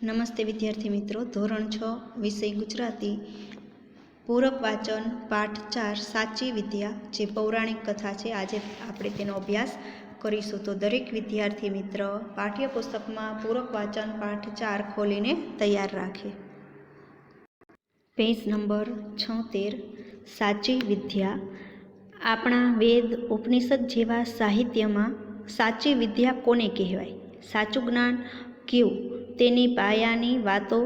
નમસ્તે વિદ્યાર્થી મિત્રો, ધોરણ 6 વિષય ગુજરાતી પૂરક વાચન પાઠ 4 સાચી વિદ્યા, જે પૌરાણિક કથા છે. આજે આપણે તેનો અભ્યાસ કરીશું. તો દરેક વિદ્યાર્થી મિત્ર પાઠ્યપુસ્તકમાં પૂરક વાચન પાઠ 4 ખોલીને તૈયાર રાખે. Page number 76. સાચી વિદ્યા. આપણા વેદ, ઉપનિષદ જેવા સાહિત્યમાં સાચી વિદ્યા કોને કહેવાય, સાચું જ્ઞાન કેવું, તેની પાયાની વાતો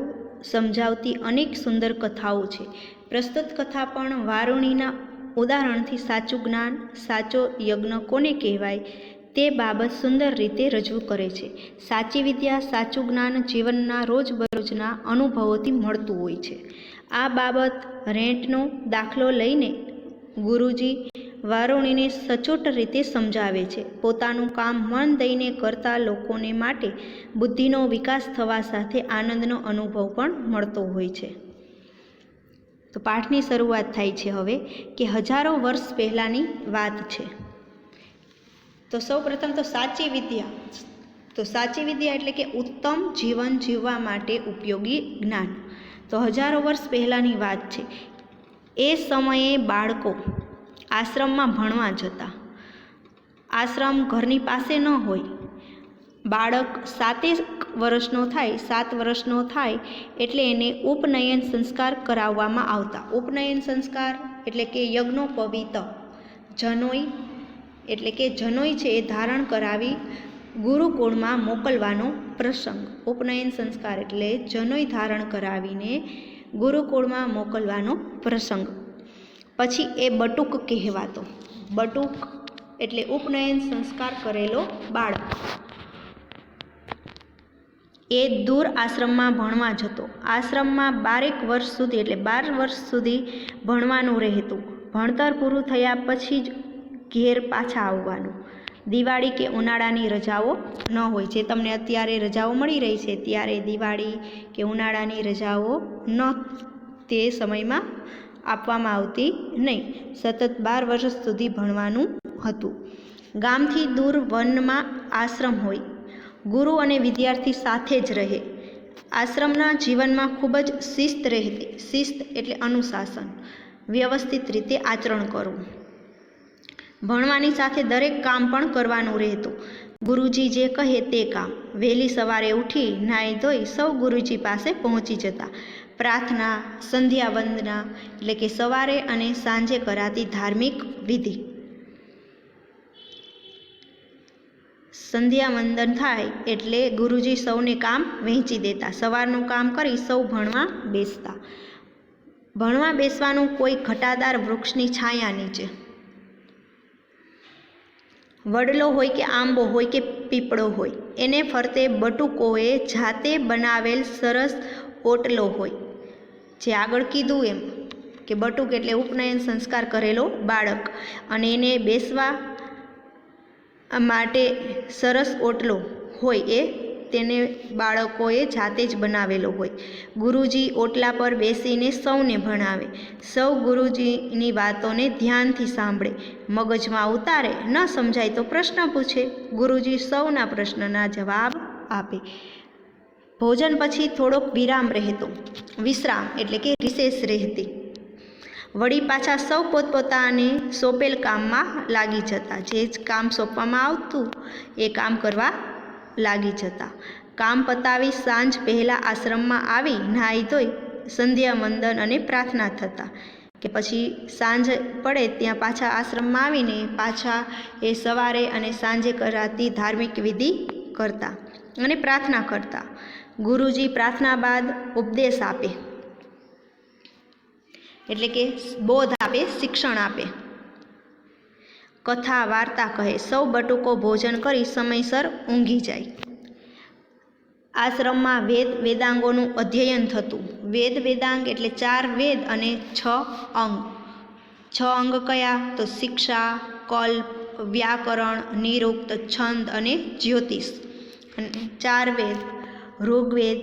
સમજાવતી અનેક સુંદર કથાઓ છે. પ્રસ્તુત કથા પણ વારુણીના ઉદાહરણથી સાચું જ્ઞાન, સાચો યજ્ઞ કોને કહેવાય તે બાબત સુંદર રીતે રજૂ કરે છે. સાચી વિદ્યા, સાચું જ્ઞાન જીવનના રોજબરોજના અનુભવોથી મળતું હોય છે. આ બાબત રેંટનો દાખલો લઈને ગુરુજી વારુણીને સચોટ રીતે સમજાવે છે. પોતાનું કામ મન દઈને કરતા લોકોને માટે બુદ્ધિનો વિકાસ થવા સાથે આનંદનો અનુભવ પણ મળતો હોય છે. તો પાઠની શરૂઆત થાય છે હવે કે હજારો વર્ષ પહેલાંની વાત છે. તો સૌપ્રથમ તો સાચી વિદ્યા. તો સાચી વિદ્યા એટલે કે ઉત્તમ જીવન જીવવા માટે ઉપયોગી જ્ઞાન. તો હજારો વર્ષ પહેલાંની વાત છે. એ સમયે બાળકો આશ્રમમાં ભણવા જતા. આશ્રમ ઘરની પાસે ન હોય. બાળક 7 વર્ષનો થાય, 7 વર્ષનો થાય એટલે એને ઉપનયન સંસ્કાર કરાવવામાં આવતા. ઉપનયન સંસ્કાર એટલે કે યજ્ઞોપવિત, જનોઈ એટલે કે જનોઈ છે એ ધારણ કરાવી ગુરુકુળમાં મોકલવાનો પ્રસંગ. ઉપનયન સંસ્કાર એટલે જનોઈ ધારણ કરાવીને ગુરુકુળમાં મોકલવાનો પ્રસંગ. પછી એ બટુક કહેવાતો. બટુક એટલે ઉપનયન સંસ્કાર કરેલો બાળક. એ દૂર આશ્રમમાં ભણવા જતો. આશ્રમમાં 12 વર્ષ સુધી એટલે 12 વર્ષ સુધી ભણવાનું રહેતું. ભણતર પૂરું થયા પછી જ ઘેર પાછા આવવાનું. દિવાળી કે ઉનાળાની રજાઓ ન હોય. જે તમને અત્યારે રજાઓ મળી રહી છે ત્યારે દિવાળી કે ઉનાળાની રજાઓ ન તે સમયમાં આપવામાં આવતી નહીં. સતત 12 વર્ષ સુધી ભણવાનું હતું. ગામથી દૂર વનમાં આશ્રમ હોય. ગુરુ અને વિદ્યાર્થી સાથે જ રહે. આશ્રમના જીવનમાં ખૂબ જ શિસ્ત રહેતી. શિસ્ત એટલે અનુશાસન, વ્યવસ્થિત રીતે આચરણ કરવું. ભણવાની સાથે દરેક કામ પણ કરવાનું રહેતું. ગુરુજી જે કહે તે કામ. વહેલી સવારે ઉઠી નાહી ધોઈ સૌ ગુરુજી પાસે પહોંચી જતા. પ્રાર્થના, સંધ્યા વંદના એટલે કે સવારે અને સાંજે કરાતી ધાર્મિક વિધિ. સંધ્યા વંદન થાય એટલે ગુરુજી સૌને કામ વહેંચી દેતા. સવારનું કામ કરી સૌ ભણવા બેસતા. ભણવા બેસવાનું કોઈ ઘટાદાર વૃક્ષની છાયા નીચે. વડલો હોય કે આંબો હોય કે પીપળો હોય, એને ફરતે બટુકોએ જાતે બનાવેલ સરસ ઓટલો હોય. જે આગળ કીધું એમ કે બટુક એટલે ઉપનયન સંસ્કાર કરેલો બાળક, અને એને બેસવા માટે સરસ ઓટલો હોય એ તેને બાળકોએ જાતે જ બનાવેલો હોય. ગુરુજી ઓટલા પર બેસીને સૌને ભણાવે. સૌ ગુરુજીની વાતોને ધ્યાનથી સાંભળે. મગજમાં ઉતારે. ન સમજાય તો પ્રશ્ન પૂછે. ગુરુજી સૌના પ્રશ્નના જવાબ આપે. ભોજન પછી થોડોક વિરામ રહેતો. વિશ્રામ એટલે કે રિસેસ રહેતી. વળી પાછા સૌ પોતપોતાને સોંપેલ કામમાં લાગી જતા. જે જ કામ સોંપવામાં આવતું એ કામ કરવા લાગી જતા. કામ પતાવી સાંજ પહેલાં આશ્રમમાં આવી નાહી ધોઈ સંધ્યા વંદન અને પ્રાર્થના થતા. કે પછી સાંજ પડે ત્યાં પાછા આશ્રમમાં આવીને પાછા એ સવારે અને સાંજે કરાતી ધાર્મિક વિધિ કરતા અને પ્રાર્થના કરતા. ગુરુજી પ્રાર્થના બાદ ઉપદેશ આપે એટલે કે બોધ આપે, શિક્ષણ આપે. કથા વાર્તા કહે. સૌ બટુકો ભોજન કરી સમયસર ઊંઘી જાય. આશ્રમમાં વેદ વેદાંગોનું અધ્યયન થતું. વેદ વેદાંગ એટલે 4 વેદ અને 6 અંગ. 6 અંગ કયા? તો શિક્ષા, કલ્પ, વ્યાકરણ, નિરુક્ત, છંદ અને જ્યોતિષ. અને 4 વેદ ઋગ્વેદ,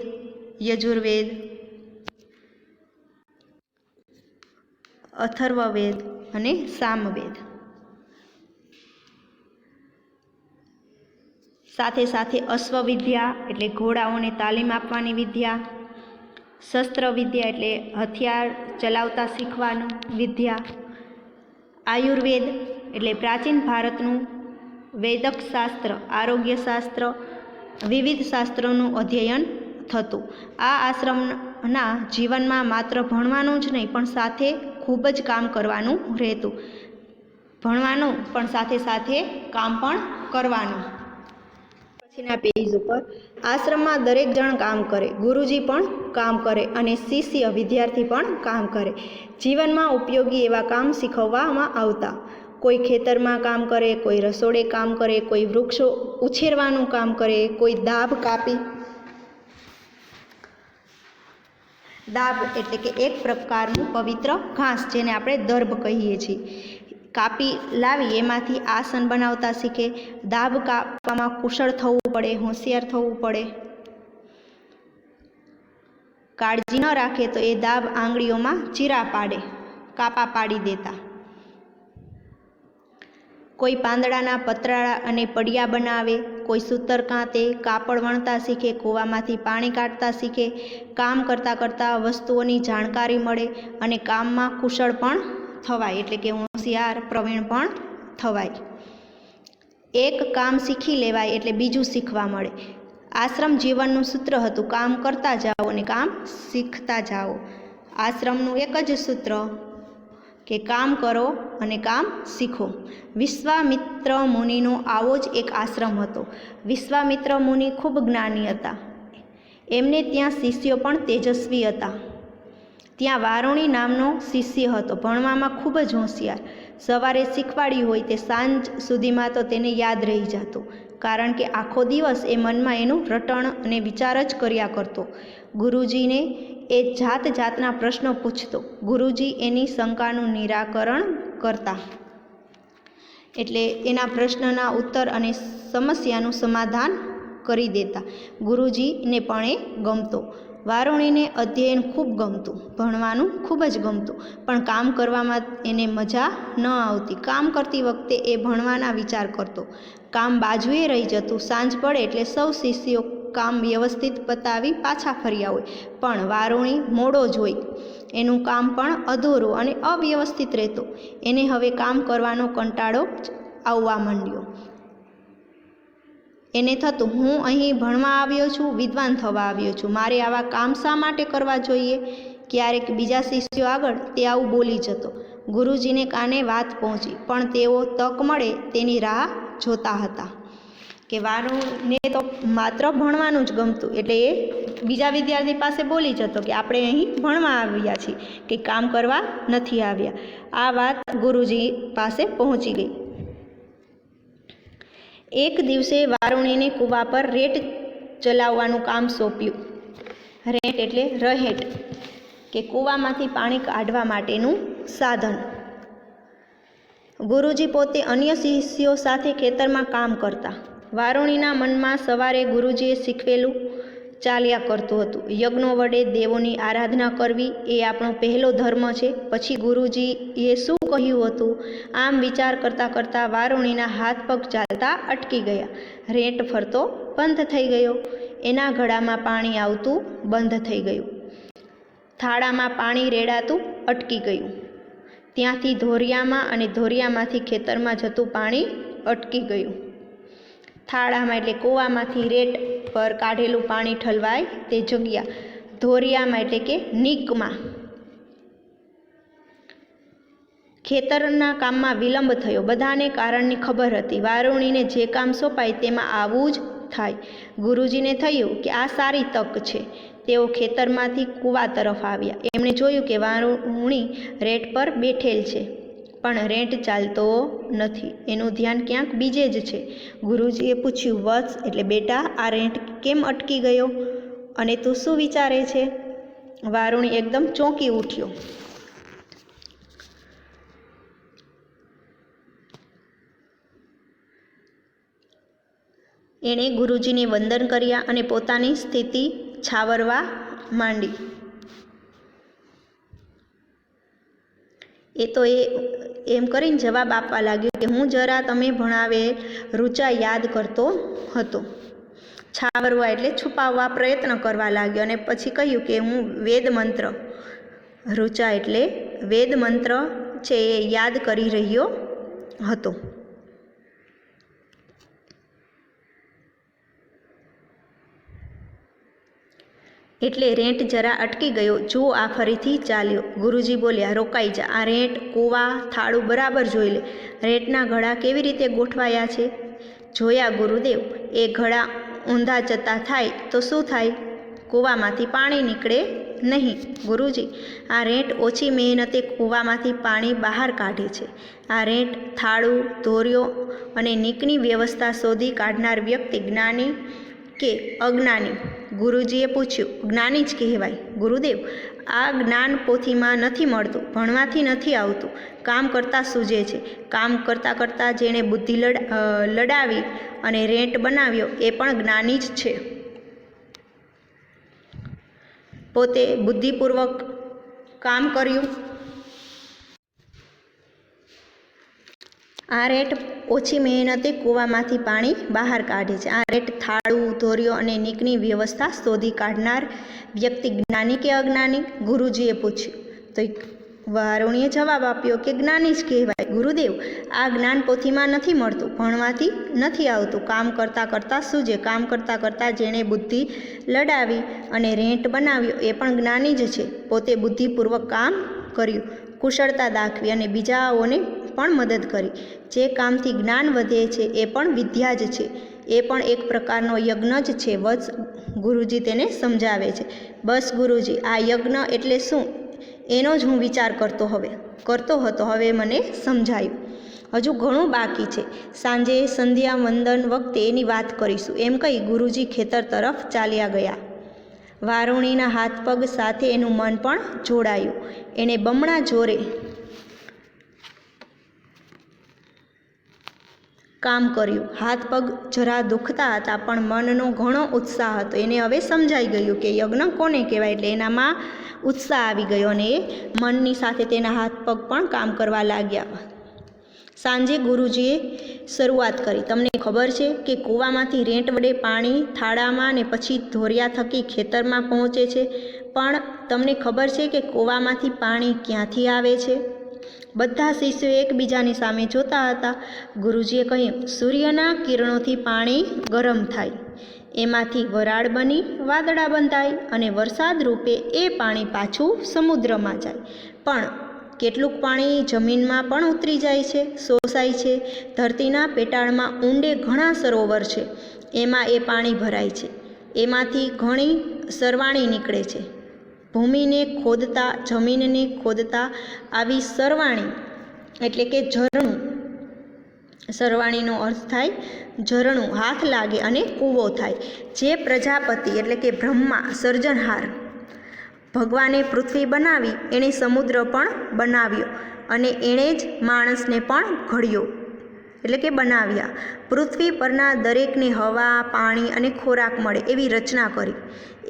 યજુર્વેદ, અથર્વવેદ અને સામવેદ. સાથે સાથે અશ્વવિદ્યા એટલે ઘોડાઓને તાલીમ આપવાની વિદ્યા, શસ્ત્ર વિદ્યા એટલે હથિયાર ચલાવતા શીખવાનું વિદ્યા, આયુર્વેદ એટલે પ્રાચીન ભારતનું વૈદક શાસ્ત્ર, આરોગ્ય શાસ્ત્ર, વિવિધ શાસ્ત્રોનું અધ્યયન થતું. આ આશ્રમના જીવનમાં માત્ર ભણવાનું જ નહીં પણ સાથે ખૂબ જ કામ કરવાનું રહેતું. ભણવાનું પણ સાથે સાથે કામ પણ કરવાનું. પછીના પેજ ઉપર આશ્રમમાં દરેક જણ કામ કરે, ગુરુજી પણ કામ કરે અને શિષ્ય વિદ્યાર્થી પણ કામ કરે. જીવનમાં ઉપયોગી એવા કામ શીખવવામાં આવતા. કોઈ ખેતરમાં કામ કરે, કોઈ રસોડે કામ કરે, કોઈ વૃક્ષો ઉછેરવાનું કામ કરે, કોઈ દાબ કાપી, દાબ એટલે કે એક પ્રકારનું પવિત્ર ઘાસ જેને આપણે દર્ભ કહીએ છીએ, કાપી લાવી એમાંથી આસન બનાવતા શીખે. દાબ કાપવામાં કુશળ થવું પડે, હોશિયાર થવું પડે. કાળજી ન રાખે તો એ દાબ આંગળીઓમાં ચીરા પાડે, કાપા પાડી દેતા. કોઈ પાંદડાના પતરાળા અને પડિયા બનાવે, કોઈ સૂતર કાંતે, કાપડ વણતા શીખે, કૂવામાંથી પાણી કાઢતા શીખે. કામ કરતાં કરતાં વસ્તુઓની જાણકારી મળે અને કામમાં કુશળ પણ થવાય એટલે કે હોશિયાર પ્રવીણ પણ થવાય. એક કામ શીખી લેવાય એટલે બીજું શીખવા મળે. આશ્રમ જીવનનું સૂત્ર હતું, કામ કરતા જાઓ અને કામ શીખતા જાઓ. આશ્રમનું એક જ સૂત્ર કે કામ કરો અને કામ શીખો. વિશ્વામિત્ર મુનિનો આવો જ એક આશ્રમ હતો. વિશ્વામિત્ર મુનિ ખૂબ જ્ઞાની હતા. એમને ત્યાં શિષ્યો પણ તેજસ્વી હતા. ત્યાં વારુણી નામનો શિષ્ય હતો, ભણવામાં ખૂબ જ હોશિયાર. સવારે શીખવાડ્યું હોય તે સાંજ સુધીમાં તો તેને યાદ રહી જતું, કારણ કે આખો દિવસ એ મનમાં એનું રટણ અને વિચાર જ કર્યા કરતો. ગુરુજીને એ જાત જાતના પ્રશ્નો પૂછતો. ગુરુજી એની શંકાનું નિરાકરણ કરતા એટલે એના પ્રશ્નના ઉત્તર અને સમસ્યાનું સમાધાન કરી દેતા. ગુરુજીને પણ એ ગમતો. વારુણીને અધ્યયન ખૂબ ગમતું, ભણવાનું ખૂબ જ ગમતું, પણ કામ કરવામાં એને મજા ન આવતી. કામ કરતી વખતે એ ભણવાના વિચાર કરતો. કામ બાજુએ રહી જતું. સાંજ પડે એટલે સૌ શિષ્યો કામ વ્યવસ્થિત પતાવી પાછા ફર્યા હોય, પણ વારુણી મોડો જ હોય. એનું કામ પણ અધૂરું અને અવ્યવસ્થિત રહેતું. એને હવે કામ કરવાનો કંટાળો જ આવવા માંડ્યો. એને થતું, હું અહીં ભણવા આવ્યો છું, વિદ્વાન થવા આવ્યો છું, મારે આવા કામ શા માટે કરવા જોઈએ? ક્યારેક બીજા શિષ્યો આગળ તે આવું બોલી જતો. ગુરુજીને કાને વાત પહોંચી, પણ તેઓ તક મળે તેની રાહ જોતા હતા. કે વારુને તો માત્ર ભણવાનું જ ગમતું, એટલે એ બીજા વિદ્યાર્થી પાસે બોલી જતો કે આપણે અહીં ભણવા આવ્યા છીએ, કે કામ કરવા નથી આવ્યા. આ વાત ગુરુજી પાસે પહોંચી ગઈ. એક દિવસે વારુણીને કૂવા પર રેટ ચલાવવાનું કામ સોંપ્યું. રેટ એટલેरहेट કે કૂવામાંથી પાણી કાઢવા માટેનું સાધન. ગુરુજી પોતે અન્ય શિષ્યો સાથે ખેતરમાં કામ કરતા. વારુણીના મનમાં સવારે ગુરુજીએ શીખવેલું ચાલ્યા કરતું હતું. યજ્ઞો વડે દેવોની આરાધના કરવી એ આપણો પહેલો ધર્મ છે. પછી ગુરુજીએ શું કહ્યું હતું, આમ વિચાર કરતાં કરતાં વારુણીના હાથ પગ ચાલતા અટકી ગયા. રેટ ફરતો બંધ થઈ ગયો. એના ગળામાં પાણી આવતું બંધ થઈ ગયું. થાળામાં પાણી રેડાતું અટકી ગયું. ત્યાંથી ધોરિયામાં અને ધોરિયામાંથી ખેતરમાં જતું પાણી અટકી ગયું. થાળામાં એટલે કૂવામાંથી રેટ પર કાઢેલું પાણી ઠલવાય તે જગ્યા. ધોરિયામાં એટલે કે નીકમાં. ખેતરના કામમાં વિલંબ થયો. બધાને કારણની ખબર હતી. વારુણીને જે કામ સોંપાય તેમાં આવવું જ થાય. ગુરુજીને થયું કે આ સારી તક છે. તેઓ ખેતરમાંથી કૂવા તરફ આવ્યા. એમણે જોયું કે વારુણી રેટ પર બેઠેલ છે, પણ રેટ ચાલતો નથી. એનું ધ્યાન ક્યાંક બીજે જ છે. ગુરુજીએ પૂછ્યું, વત્સ એટલે બેટા, આ રેટ કેમ અટકી ગયો અને તું શું વિચારે છે? વારુણી એકદમ ચોંકી ઉઠ્યો. એણે ગુરુજીને વંદન કર્યા અને પોતાની સ્થિતિ છાવરવા માંડી. એ તો એમ કરીને જવાબ આપવા લાગ્યો કે હું જરા તમે ભણાવે ઋચા યાદ કરતો હતો. છાવરવા એટલે છુપાવવા પ્રયત્ન કરવા લાગ્યો અને પછી કહ્યું કે હું વેદ મંત્ર, ઋચા એટલે વેદ મંત્ર છે એ યાદ કરી રહ્યો હતો. એટલે રેંટ જરા અટકી ગયો. જો આ ફરીથી ચાલ્યો. ગુરુજી બોલ્યા, રોકાઈ જા. આ રેંટ, કૂવા, થાળું બરાબર જોઈ લે. રેંટના ઘડા કેવી રીતે ગોઠવાયા છે? જોયા ગુરુદેવ. એ ઘડા ઊંધા જતા થાય તો શું થાય? કૂવામાંથી પાણી નીકળે નહીં. ગુરુજી, આ રેંટ ઓછી મહેનતે કૂવામાંથી પાણી બહાર કાઢે છે. આ રેંટ, થાળું, ધોર્યો અને નીકની વ્યવસ્થા શોધી કાઢનાર વ્યક્તિ જ્ઞાની કે અજ્ઞાની? ગુરુજીએ પૂછ્યું. જ્ઞાની જ કહેવાય. ગુરુદેવ, આ જ્ઞાન પોથીમાં નથી મળતું, ભણવાથી નથી આવતું, કામ કરતાં સૂઝે છે. કામ કરતાં કરતાં જેણે બુદ્ધિ લડાવી અને રેંટ બનાવ્યો એ પણ જ્ઞાની જ છે. પોતે બુદ્ધિપૂર્વક કામ કર્યું. આ રેંટ ઓછી મહેનતે કૂવામાંથી પાણી બહાર કાઢે છે. આ રેંટ, થાળું, ધોર્યો અને નીકની વ્યવસ્થા શોધી કાઢનાર વ્યક્તિ જ્ઞાની કે અજ્ઞાની? ગુરુજીએ પૂછ્યું. તો વારુણીએ જવાબ આપ્યો કે જ્ઞાની જ કહેવાય. ગુરુદેવ, આ જ્ઞાન પોથીમાં નથી મળતું, ભણવાથી નથી આવતું, કામ કરતાં કરતાં સૂઝે. કામ કરતાં કરતાં જેણે બુદ્ધિ લડાવી અને રેંટ બનાવ્યો એ પણ જ્ઞાની જ છે. પોતે બુદ્ધિપૂર્વક કામ કર્યું, કુશળતા દાખવી અને બીજાઓને પણ મદદ કરી. જે કામથી જ્ઞાન વધે છે એ પણ વિદ્યા જ છે. એ પણ એક પ્રકારનો યજ્ઞ જ છે. બસ, ગુરુજી તેને સમજાવે છે. બસ ગુરુજી, આ યજ્ઞ એટલે શું એનો જ હું વિચાર કરતો હતો. હવે મને સમજાયું. હજુ ઘણું બાકી છે. સાંજે સંધ્યા વંદન વખતે એની વાત કરીશું. એમ કહી ગુરુજી ખેતર તરફ ચાલ્યા ગયા. વારુણીના હાથ પગ સાથે એનું મન પણ જોડાયું. એણે બમણા જોરે કામ કર્યું. હાથ પગ જરા દુખતા હતા પણ મનનો ઘણો ઉત્સાહ હતો. એને હવે સમજાઈ ગયું કે યજ્ઞ કોને કહેવાય. એટલે એનામાં ઉત્સાહ આવી ગયો અને એ મનની સાથે તેના હાથ પગ પણ કામ કરવા લાગ્યા. સાંજે ગુરુજીએ શરૂઆત કરી. તમને ખબર છે કે કૂવામાંથી રેંટ વડે પાણી થાળામાં ને પછી ધોરિયા થકી ખેતરમાં પહોંચે છે, પણ તમને ખબર છે કે કૂવામાંથી પાણી ક્યાંથી આવે છે? બધા શિષ્યો એકબીજાની સામે જોતા હતા. ગુરુજીએ કહ્યું, સૂર્યના કિરણોથી પાણી ગરમ થાય, એમાંથી વરાળ બની વાદળા બંધાય અને વરસાદ રૂપે એ પાણી પાછું સમુદ્રમાં જાય. પણ કેટલુંક પાણી જમીનમાં પણ ઉતરી જાય છે, શોષાય છે. ધરતીના પેટાળમાં ઊંડે ઘણા સરોવર છે, એમાં એ પાણી ભરાય છે. એમાંથી ઘણી સરવાણી નીકળે છે. ભૂમિને ખોદતા, જમીનને ખોદતા આવી સરવાણી એટલે કે ઝરણું, સરવાણીનો અર્થ થાય ઝરણું, હાથ લાગે અને કૂવો થાય. જે પ્રજાપતિ એટલે કે બ્રહ્મા, સર્જનહાર, ભગવાને પૃથ્વી બનાવી, એણે સમુદ્ર પણ બનાવ્યો અને એણે જ માણસને પણ ઘડ્યો એટલે કે બનાવ્યા. પૃથ્વી પરના દરેકને હવા, પાણી અને ખોરાક મળે એવી રચના કરી.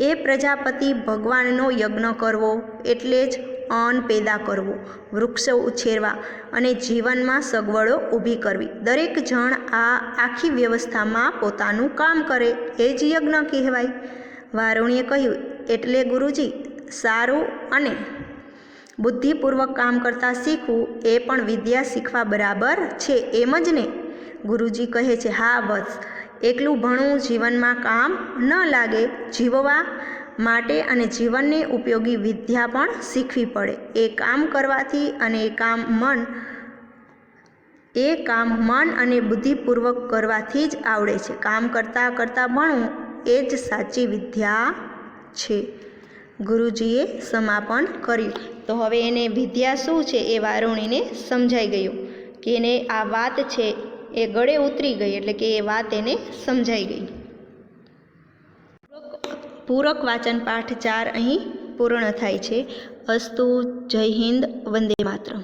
એ પ્રજાપતિ ભગવાનનો યજ્ઞ કરવો એટલે જ અન્ન પેદા કરવું, વૃક્ષો ઉછેરવા અને જીવનમાં સગવડો ઊભી કરવી. દરેક જણ આ આખી વ્યવસ્થામાં પોતાનું કામ કરે એ જ યજ્ઞ કહેવાય. વારુણીએ કહ્યું, એટલે ગુરુજી, સારું અને બુદ્ધિપૂર્વક કામ કરતાં શીખવું એ પણ વિદ્યા શીખવા બરાબર છે, એમ જ ને? ગુરુજી કહે છે, હા બસ, એકલું ભણવું જીવનમાં કામ ન લાગે. જીવવા માટે અને જીવનને ઉપયોગી વિદ્યા પણ શીખવી પડે. એ કામ કરવાથી અને એ કામ મન અને બુદ્ધિપૂર્વક કરવાથી જ આવડે છે. કામ કરતાં કરતાં ભણવું એ જ સાચી વિદ્યા છે. ગુરુજીએ સમાપન કર્યું. તો હવે એને વિદ્યા શું છે એ વારુણીને સમજાઈ ગયું કે એને આ વાત છે એ ગળે ઉતરી ગઈ, એટલે કે એ વાત એને સમજાઈ ગઈ. પૂરક વાચન પાઠ 4 અહીં પૂર્ણ થાય છે. અસ્તુ. જય હિન્દ. વંદે માતરમ.